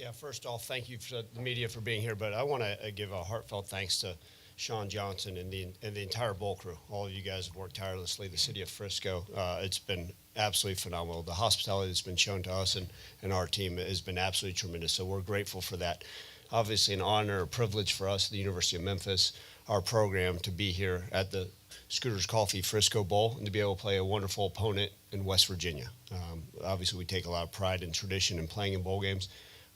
Yeah, first off, thank you for the media for being here, but I want to give a heartfelt thanks to Sean Johnson and the entire bowl crew. All of you guys have worked tirelessly. The city of Frisco, it's been absolutely phenomenal. The hospitality that's been shown to us and our team has been absolutely tremendous. So we're grateful for that. Obviously, an honor, a privilege for us, the University of Memphis, our program, to be here at the Scooter's Coffee Frisco Bowl and to be able to play a wonderful opponent in West Virginia. Obviously, we take a lot of pride and tradition in playing in bowl games.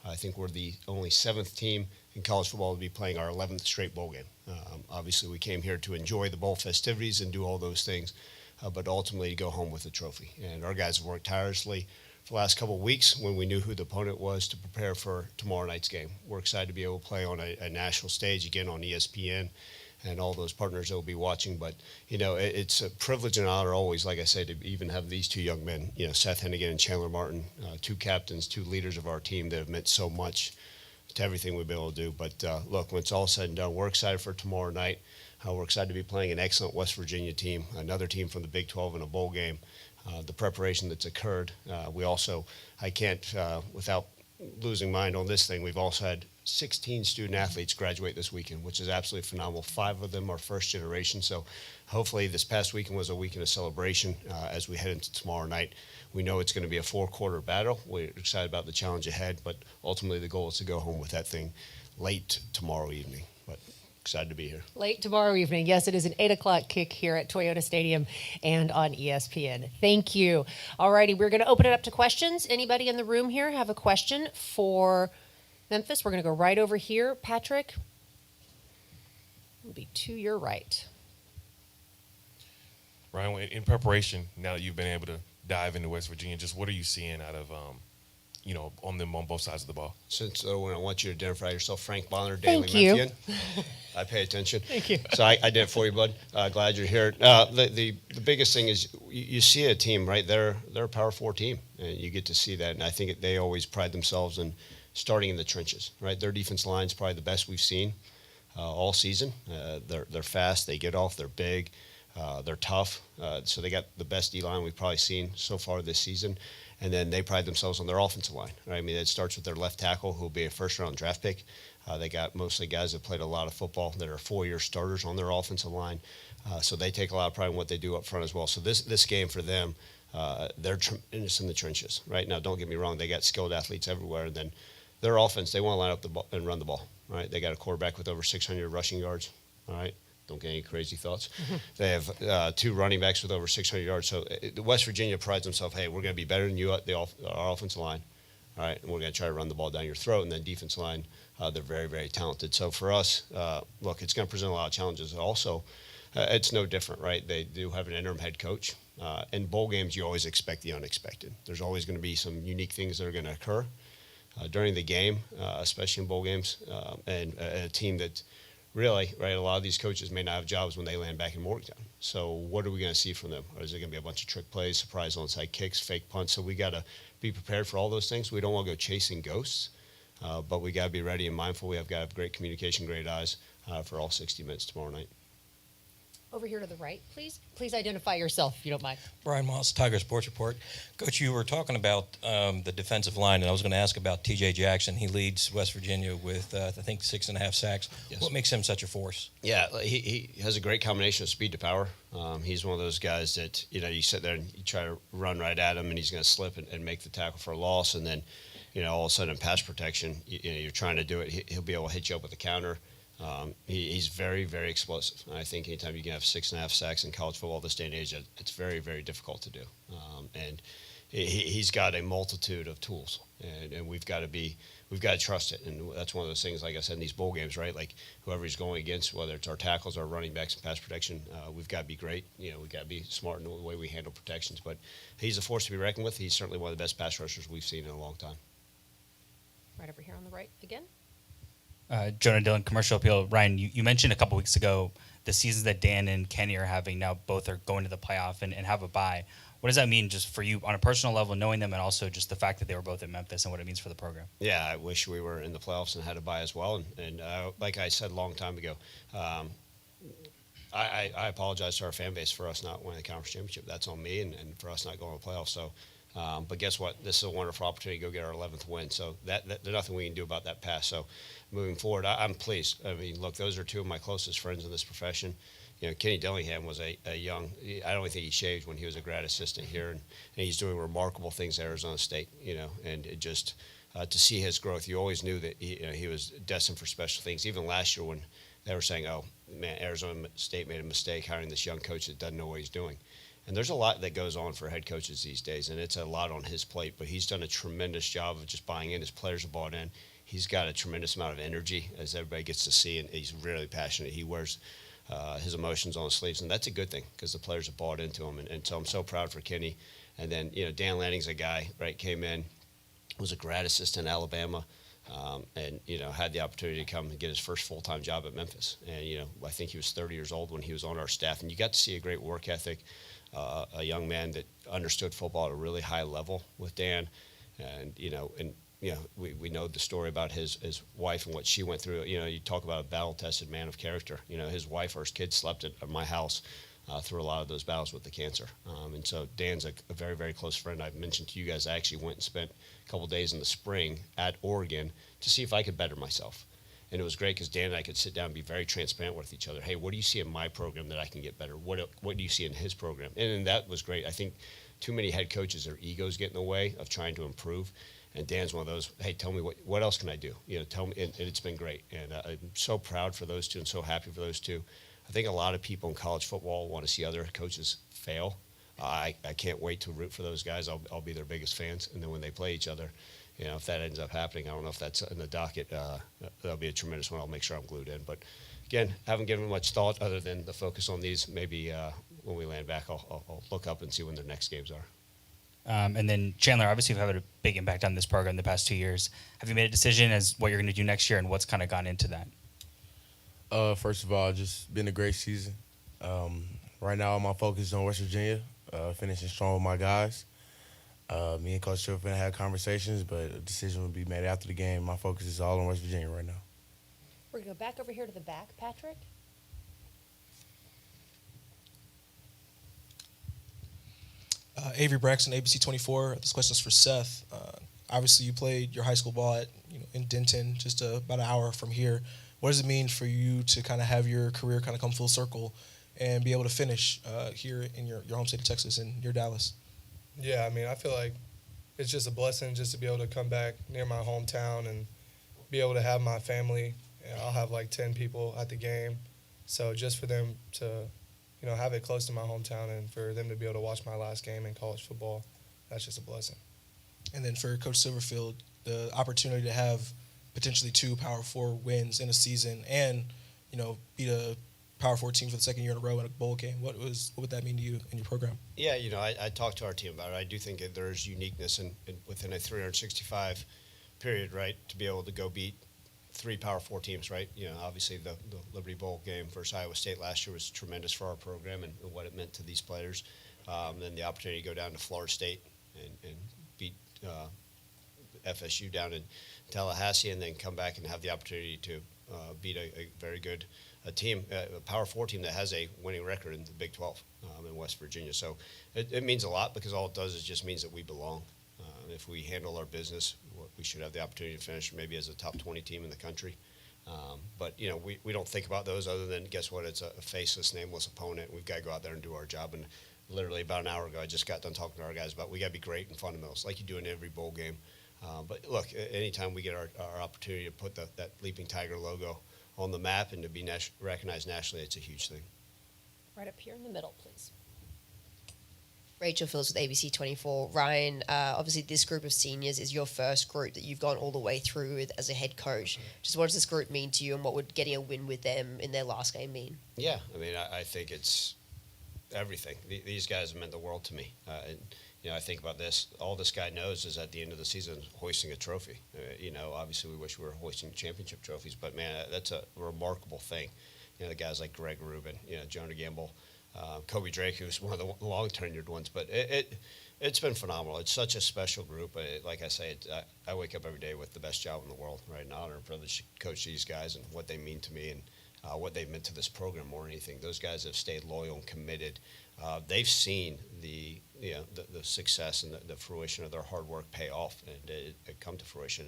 I think we're the only seventh team in college football to be playing our 11th straight bowl game. Obviously, we came here to enjoy the bowl festivities and do all those things, but ultimately go home with a trophy. And our guys have worked tirelessly for the last couple of weeks when we knew who the opponent was to prepare for tomorrow night's game. We're excited to be able to play on a national stage, again on ESPN, and all those partners that will be watching. But, it's a privilege and honor always, like I say, to even have these two young men, Seth Henigan and Chandler Martin, two captains, two leaders of our team that have meant so much to everything we've been able to do. But look, when it's all said and done, we're excited for tomorrow night. We're excited to be playing an excellent West Virginia team, another team from the Big 12 in a bowl game. The preparation that's occurred. We also, I can't, without losing mind on this thing, we've also had 16 student athletes graduate this weekend, which is absolutely phenomenal. 5 of them are first generation. So hopefully this past weekend was a weekend of celebration as we head into tomorrow night. We know it's going to be a 4-quarter battle. We're excited about the challenge ahead, but ultimately the goal is to go home with that thing late tomorrow evening. But excited to be here. Late tomorrow evening. Yes, it is an 8 o'clock kick here at Toyota Stadium and on ESPN. Thank you. All righty, we're going to open it up to questions. Anybody in the room here have a question for Memphis? We're going to go right over here. Patrick, it'll be to your right. Ryan, in preparation, now that you've been able to dive into West Virginia, just what are you seeing out of, on both sides of the ball? Since when I want you to identify yourself, Frank Bonner, Daily Thank you. Memphian. I pay attention. Thank you. So I did it for you, bud. Glad you're here. The biggest thing is you see a team, right? They're a Power 4 team, and you get to see that. And I think they always pride themselves in starting in the trenches, right? Their defense line is probably the best we've seen all season. They're fast. They get off. They're big. They're tough. So they got the best D-line we've probably seen so far this season. And then they pride themselves on their offensive line, right? I mean, it starts with their left tackle, who will be a first-round draft pick. They got mostly guys that played a lot of football that are 4-year starters on their offensive line. So they take a lot of pride in what they do up front as well. So this game for them, they're tremendous in the trenches, right? Now, don't get me wrong. They got skilled athletes everywhere. And then their offense, they want to line up the ball and run the ball, right? They got a quarterback with over 600 rushing yards, all right? Don't get any crazy thoughts. They have 2 running backs with over 600 yards. So West Virginia prides themselves, hey, we're going to be better than you at our offensive line, all right? And we're going to try to run the ball down your throat. And then defense line, they're very, very talented. So for us, look, it's going to present a lot of challenges. Also, it's no different, right? They do have an interim head coach. In bowl games, you always expect the unexpected. There's always going to be some unique things that are going to occur during the game, especially in bowl games, and a team that really, right, a lot of these coaches may not have jobs when they land back in Morgantown. So what are we going to see from them? Or is it going to be a bunch of trick plays, surprise onside kicks, fake punts? So we got to be prepared for all those things. We don't want to go chasing ghosts, but we got to be ready and mindful. We have got to have great communication, great eyes for all 60 minutes tomorrow night. Over here to the right, please. Please identify yourself, if you don't mind. Brian Moss, Tiger Sports Report. Coach, you were talking about the defensive line, and I was going to ask about T.J. Jackson. He leads West Virginia with, I think, 6.5 sacks. Yes. What makes him such a force? Yeah, he has a great combination of speed to power. He's one of those guys that, you sit there and you try to run right at him, and he's going to slip and make the tackle for a loss. And then, all of a sudden in pass protection, you're trying to do it. He'll be able to hit you up with a counter. He's very, very explosive. And I think anytime you can have 6.5 sacks in college football this day and age, it's very, very difficult to do. And he's got a multitude of tools, and we've got to trust it. And that's one of those things, like I said, in these bowl games, right? Like whoever he's going against, whether it's our tackles, our running backs, and pass protection, we've got to be great. We've got to be smart in the way we handle protections. But he's a force to be reckoned with. He's certainly one of the best pass rushers we've seen in a long time. Right over here on the right again. Jonah Dillon, Commercial Appeal. Ryan, you mentioned a couple weeks ago the seasons that Dan and Kenny are having now. Both are going to the playoff and have a bye. What does that mean just for you on a personal level, knowing them, and also just the fact that they were both at Memphis and what it means for the program? Yeah, I wish we were in the playoffs and had a bye as well. And like I said a long time ago, I apologize to our fan base for us not winning the conference championship. That's on me, and for us not going to the playoffs. So But guess what? This is a wonderful opportunity to go get our 11th win. So there's nothing we can do about that pass. So moving forward, I'm pleased. I mean, look, those are two of my closest friends in this profession. Kenny Dillingham was a young, I don't think he shaved when he was a grad assistant here, and he's doing remarkable things at Arizona State, and it just to see his growth, you always knew that he was destined for special things. Even last year when they were saying, oh, man, Arizona State made a mistake hiring this young coach that doesn't know what he's doing. And there's a lot that goes on for head coaches these days, and it's a lot on his plate, but he's done a tremendous job of just buying in. His players have bought in. He's got a tremendous amount of energy, as everybody gets to see, and he's really passionate. He wears his emotions on his sleeves, and that's a good thing because the players have bought into him. And so I'm so proud for Kenny. And then, Dan Lanning's a guy, right, came in, was a grad assistant in Alabama, and, had the opportunity to come and get his first full-time job at Memphis. And, I think he was 30 years old when he was on our staff. And you got to see a great work ethic, a young man that understood football at a really high level with Dan. And, we know the story about his wife and what she went through. You talk about a battle-tested man of character. His wife or his kids slept at my house through a lot of those battles with the cancer. And so Dan's a very, very close friend. I've mentioned to you guys, I actually went and spent a couple days in the spring at Oregon to see if I could better myself. And it was great because Dan and I could sit down and be very transparent with each other. Hey, what do you see in my program that I can get better? What do you see in his program? And that was great. I think too many head coaches, their egos get in the way of trying to improve. And Dan's one of those, hey, tell me what else can I do? Tell me, and it's been great. And I'm so proud for those two and so happy for those two. I think a lot of people in college football want to see other coaches fail. I can't wait to root for those guys. I'll be their biggest fans. And then when they play each other, if that ends up happening, I don't know if that's in the docket. That'll be a tremendous one. I'll make sure I'm glued in. But again, haven't given much thought other than the focus on these. Maybe when we land back, I'll look up and see when their next games are. And then Chandler, obviously you've had a big impact on this program the past 2 years. Have you made a decision as what you're going to do next year and what's kind of gone into that? First of all, just been a great season. Right now, my focus is on West Virginia, finishing strong with my guys. Me and Coach Silverfield had conversations, but a decision will be made after the game. My focus is all on West Virginia right now. We're going to go back over here to the back, Patrick. Avery Braxton, ABC 24. This question is for Seth. Obviously, you played your high school ball at in Denton, just about an hour from here. What does it mean for you to kind of have your career kind of come full circle and be able to finish here in your home state of Texas and your Dallas? Yeah, I mean, I feel like it's just a blessing just to be able to come back near my hometown and be able to have my family. I'll have like 10 people at the game. So just for them to, have it close to my hometown and for them to be able to watch my last game in college football, that's just a blessing. And then for Coach Silverfield, the opportunity to have potentially 2 Power 4 wins in a season and, beat a Power 4 team for the second year in a row in a bowl game. What would that mean to you and your program? Yeah, I talked to our team about it. I do think that there's uniqueness within a 365 period, right, to be able to go beat 3 Power 4 teams, right? Obviously the Liberty Bowl game versus Iowa State last year was tremendous for our program and what it meant to these players. Then the opportunity to go down to Florida State and beat FSU down in Tallahassee and then come back and have the opportunity to beat a very good team, a Power 4 team that has a winning record in the Big 12 in West Virginia. So it means a lot because all it does is just means that we belong. If we handle our business, we should have the opportunity to finish maybe as a top 20 team in the country. But, we don't think about those other than, guess what, it's a faceless, nameless opponent. We've got to go out there and do our job. And literally about an hour ago, I just got done talking to our guys about we got to be great in fundamentals like you do in every bowl game. But, look, anytime we get our opportunity to put that Leaping Tiger logo on the map and to be recognized nationally, it's a huge thing. Right up here in the middle, please. Rachel Phillips with ABC 24. Ryan, obviously this group of seniors is your first group that you've gone all the way through with as a head coach. Just what does this group mean to you and what would getting a win with them in their last game mean? Yeah, I mean, I think it's everything. These guys have meant the world to me. I think about this. All this guy knows is at the end of the season hoisting a trophy. Obviously we wish we were hoisting championship trophies, but, man, that's a remarkable thing. The guys like Greg Rubin, Jonah Gamble, Kobe Drake, who's one of the long-tenured ones. But it's been phenomenal. It's such a special group. Like I say, I wake up every day with the best job in the world, right? An honor and privilege to coach these guys and what they mean to me and what they've meant to this program more than anything. Those guys have stayed loyal and committed. They've seen the success and the fruition of their hard work pay off and it come to fruition.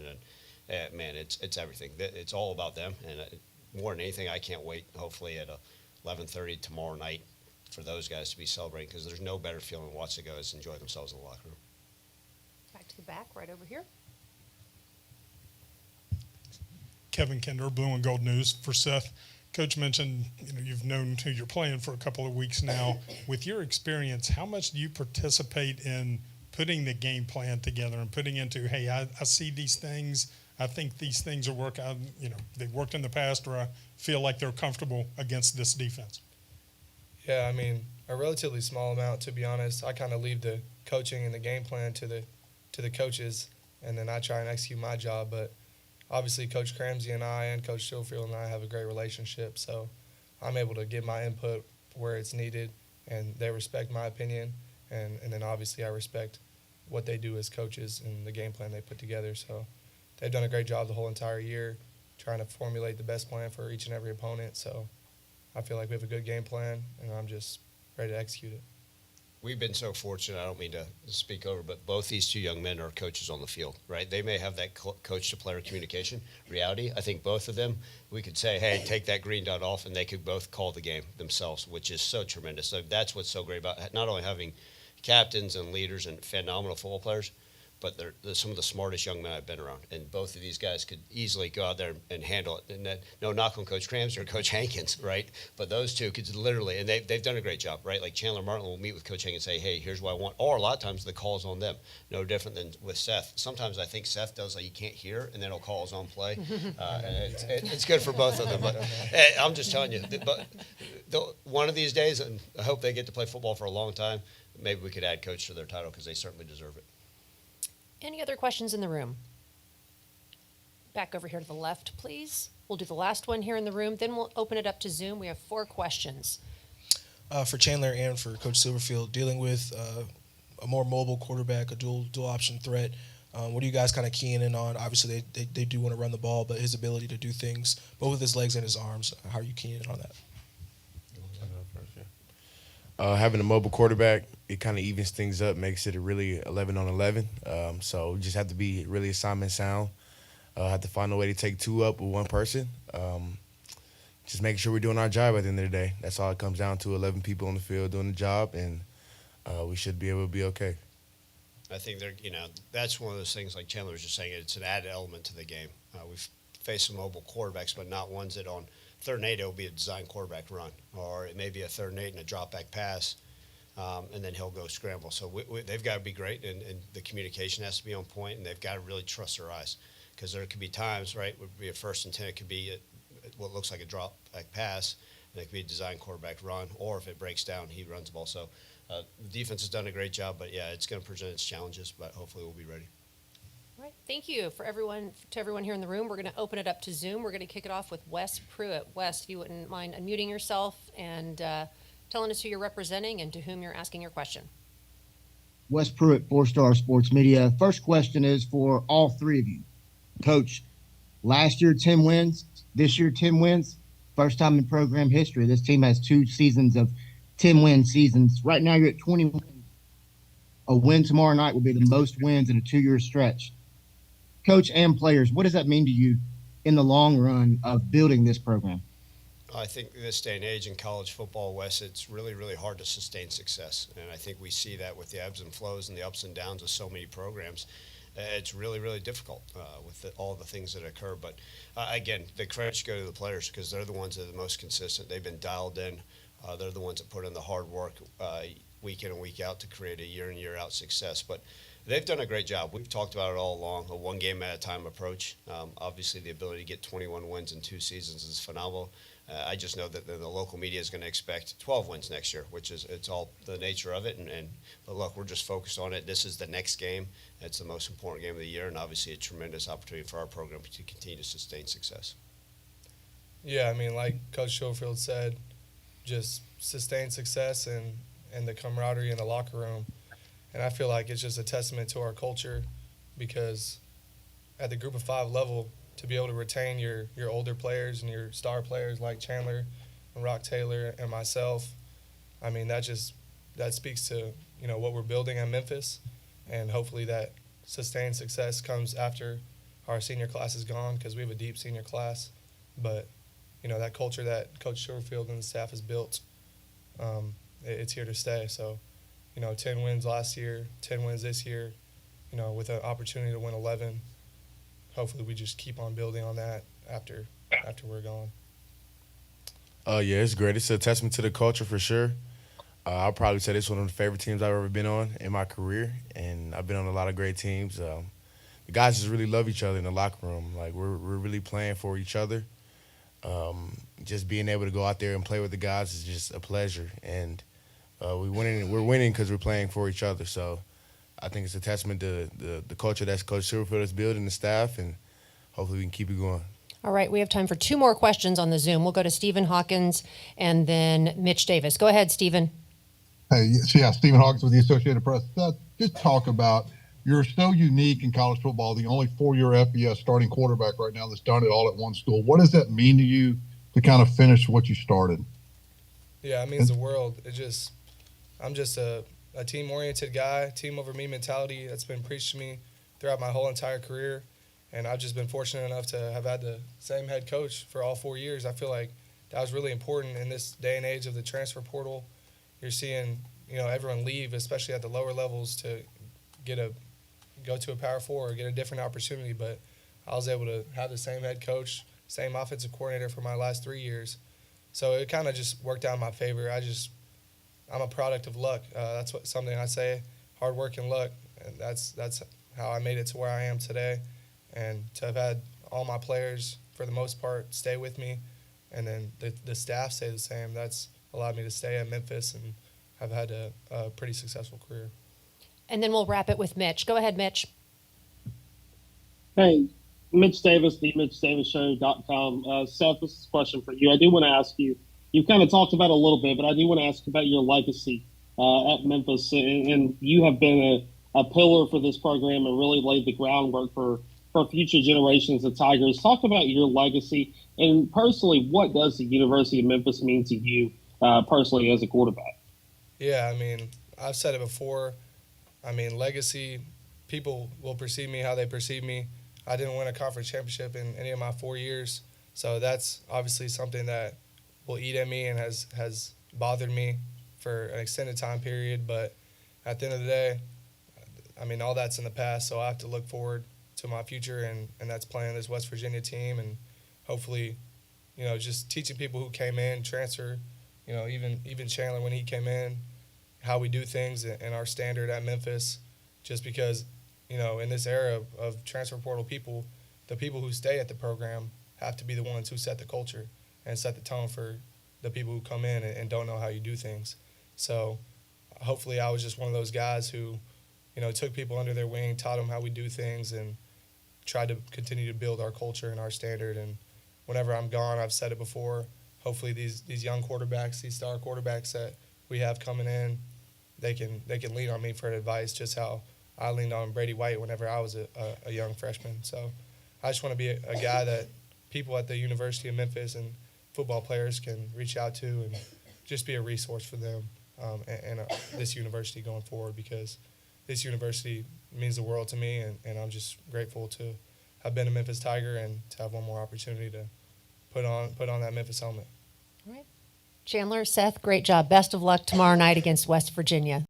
And man, it's everything. It's all about them. And more than anything, I can't wait. Hopefully at 11:30 tomorrow night for those guys to be celebrating, because there's no better feeling to watch the guys enjoy themselves in the locker room. Back to the back, right over here. Kevin Kinder, Blue and Gold News for Seth. Coach mentioned, you've known who you're playing for a couple of weeks now. With your experience, how much do you participate in putting the game plan together and putting into, hey, I see these things, I think these things will work out, they've worked in the past, or I feel like they're comfortable against this defense? Yeah, I mean, a relatively small amount, to be honest. I kind of leave the coaching and the game plan to the coaches, and then I try and execute my job. But obviously, Coach Cramsey and I and Coach Silverfield and I have a great relationship, so I'm able to give my input where it's needed, and they respect my opinion, and then obviously I respect what they do as coaches and the game plan they put together. So they've done a great job the whole entire year trying to formulate the best plan for each and every opponent. So I feel like we have a good game plan, and I'm just ready to execute it. We've been so fortunate, I don't mean to speak over, but both these two young men are coaches on the field, right? They may have that coach-to-player communication reality. I think both of them, we could say, hey, take that green dot off, and they could both call the game themselves, which is so tremendous. So that's what's so great about not only having captains and leaders and phenomenal football players, but they're some of the smartest young men I've been around. And both of these guys could easily go out there and handle it. And no knock on Coach Cramsey or Coach Hankins, right? But those two could literally, and they've done a great job, right? Like Chandler Martin will meet with Coach Hankins and say, hey, here's what I want. Or a lot of times the call's on them. No different than with Seth. Sometimes I think Seth does like you can't hear, and then he'll call his own play. And it's good for both of them. But I'm just telling you, one of these days, and I hope they get to play football for a long time, maybe we could add coach to their title because they certainly deserve it. Any other questions in the room? Back over here to the left, please. We'll do the last one here in the room, then we'll open it up to Zoom. We have 4 questions. For Chandler and for Coach Silverfield, dealing with a more mobile quarterback, a dual option threat, what are you guys kind of keying in on? Obviously, they do want to run the ball, but his ability to do things both with his legs and his arms, how are you keying in on that? Having a mobile quarterback, it kind of evens things up, makes it a really 11 on 11. So we just have to be really assignment sound. Have to find a way to take 2 up with one person. Just making sure we're doing our job at the end of the day. That's all it comes down to, 11 people on the field doing the job, and we should be able to be okay. I think that's one of those things like Chandler was just saying, it's an added element to the game. We've faced some mobile quarterbacks, but not ones that on 3rd and 8 it will be a design quarterback run, or it may be a 3rd and 8 and a drop back pass, and then he'll go scramble. So they've got to be great, and the communication has to be on point, and they've got to really trust their eyes, because there could be times, right, would be a 1st and 10, it could be what looks like a drop back pass, and it could be a design quarterback run, or if it breaks down, he runs the ball. So the defense has done a great job, but yeah, it's going to present its challenges, but hopefully we'll be ready. All right, thank you to everyone here in the room. We're going to open it up to Zoom. We're going to kick it off with Wes Pruitt. Wes, if you wouldn't mind unmuting yourself and telling us who you're representing and to whom you're asking your question. Wes Pruitt, 4-Star Sports Media. First question is for all 3 of you. Coach, last year 10 wins, this year 10 wins. First time in program history. This team has 2 seasons of 10-win seasons. Right now you're at 20 wins. A win tomorrow night will be the most wins in a 2-year stretch. Coach and players, what does that mean to you in the long run of building this program? I think this day and age in college football, Wes, it's really, really hard to sustain success. And I think we see that with the ebbs and flows and the ups and downs of so many programs. It's really, really difficult with all the things that occur. But, again, the credit should go to the players because they're the ones that are the most consistent. They've been dialed in. They're the ones that put in the hard work week in and week out to create a year in, year out success. But they've done a great job. We've talked about it all along, a 1 game at a time approach. Obviously, the ability to get 21 wins in 2 seasons is phenomenal. I just know that the local media is going to expect 12 wins next year, which is it's all the nature of it. But look, we're just focused on it. This is the next game. It's the most important game of the year, and obviously a tremendous opportunity for our program to continue to sustain success. Yeah, I mean, like Coach Schofield said, just sustain success and the camaraderie in the locker room. And I feel like it's just a testament to our culture because at the group of 5 level, to be able to retain your older players and your star players like Chandler and Rock Taylor and myself. I mean, that speaks to, you know, what we're building at Memphis, and hopefully that sustained success comes after our senior class is gone, because we have a deep senior class. But, you know, that culture that Coach Silverfield and the staff has built, it's here to stay. So, you know, 10 wins last year, 10 wins this year, you know, with an opportunity to win 11. Hopefully we just keep on building on that after we're gone. Yeah, it's great. It's a testament to the culture for sure. I'll probably say this is one of the favorite teams I've ever been on in my career, and I've been on a lot of great teams. The guys just really love each other in the locker room. Like, we're really playing for each other. Just being able to go out there and play with the guys is just a pleasure, and we're winning because we're playing for each other. So I think it's a testament to the culture that Coach Silverfield is building, the staff, and hopefully we can keep it going. All right, we have time for 2 more questions on the Zoom. We'll go to Stephen Hawkins and then Mitch Davis. Go ahead, Stephen. Hey, yeah, Stephen Hawkins with the Associated Press. Just talk about, you're so unique in college football, the only 4-year FBS starting quarterback right now that's done it all at one school. What does that mean to you to kind of finish what you started? Yeah, it means the world. I'm just a team-oriented guy, team over me mentality that's been preached to me throughout my whole entire career. And I've just been fortunate enough to have had the same head coach for all 4 years. I feel like that was really important in this day and age of the transfer portal. You're seeing, you know, everyone leave, especially at the lower levels, to go to a Power 4 or get a different opportunity. But I was able to have the same head coach, same offensive coordinator for my last 3 years. So it kind of just worked out in my favor. I'm a product of luck. That's something I say, hard work and luck. And that's how I made it to where I am today. And to have had all my players, for the most part, stay with me, and then the staff stay the same, that's allowed me to stay at Memphis and have had a pretty successful career. And then we'll wrap it with Mitch. Go ahead, Mitch. Hey, Mitch Davis, the MitchDavisShow.com. Seth, this is a question for you. I do want to ask you, you've kind of talked about it a little bit, but I do want to ask about your legacy at Memphis. And you have been a pillar for this program and really laid the groundwork for future generations of Tigers. Talk about your legacy, and personally, what does the University of Memphis mean to you personally as a quarterback? Yeah, I mean, I've said it before. I mean, legacy, people will perceive me how they perceive me. I didn't win a conference championship in any of my 4 years, so that's obviously something that will eat at me and has bothered me for an extended time period. But at the end of the day, I mean, all that's in the past, so I have to look forward to my future, and that's playing this West Virginia team, and hopefully, you know, just teaching people who came in, transfer, you know, even Chandler when he came in, how we do things and our standard at Memphis, just because, you know, in this era of transfer portal people, the people who stay at the program have to be the ones who set the culture and set the tone for the people who come in and don't know how you do things. So hopefully I was just one of those guys who, you know, took people under their wing, taught them how we do things, and tried to continue to build our culture and our standard. And whenever I'm gone, I've said it before, hopefully these young quarterbacks, these star quarterbacks that we have coming in, they can lean on me for advice, just how I leaned on Brady White whenever I was a young freshman. So I just want to be a guy that people at the University of Memphis and football players can reach out to and just be a resource for them and this university going forward, because this university means the world to me, and I'm just grateful to have been a Memphis Tiger and to have one more opportunity to put on that Memphis helmet. All right. Chandler, Seth, great job. Best of luck tomorrow night against West Virginia.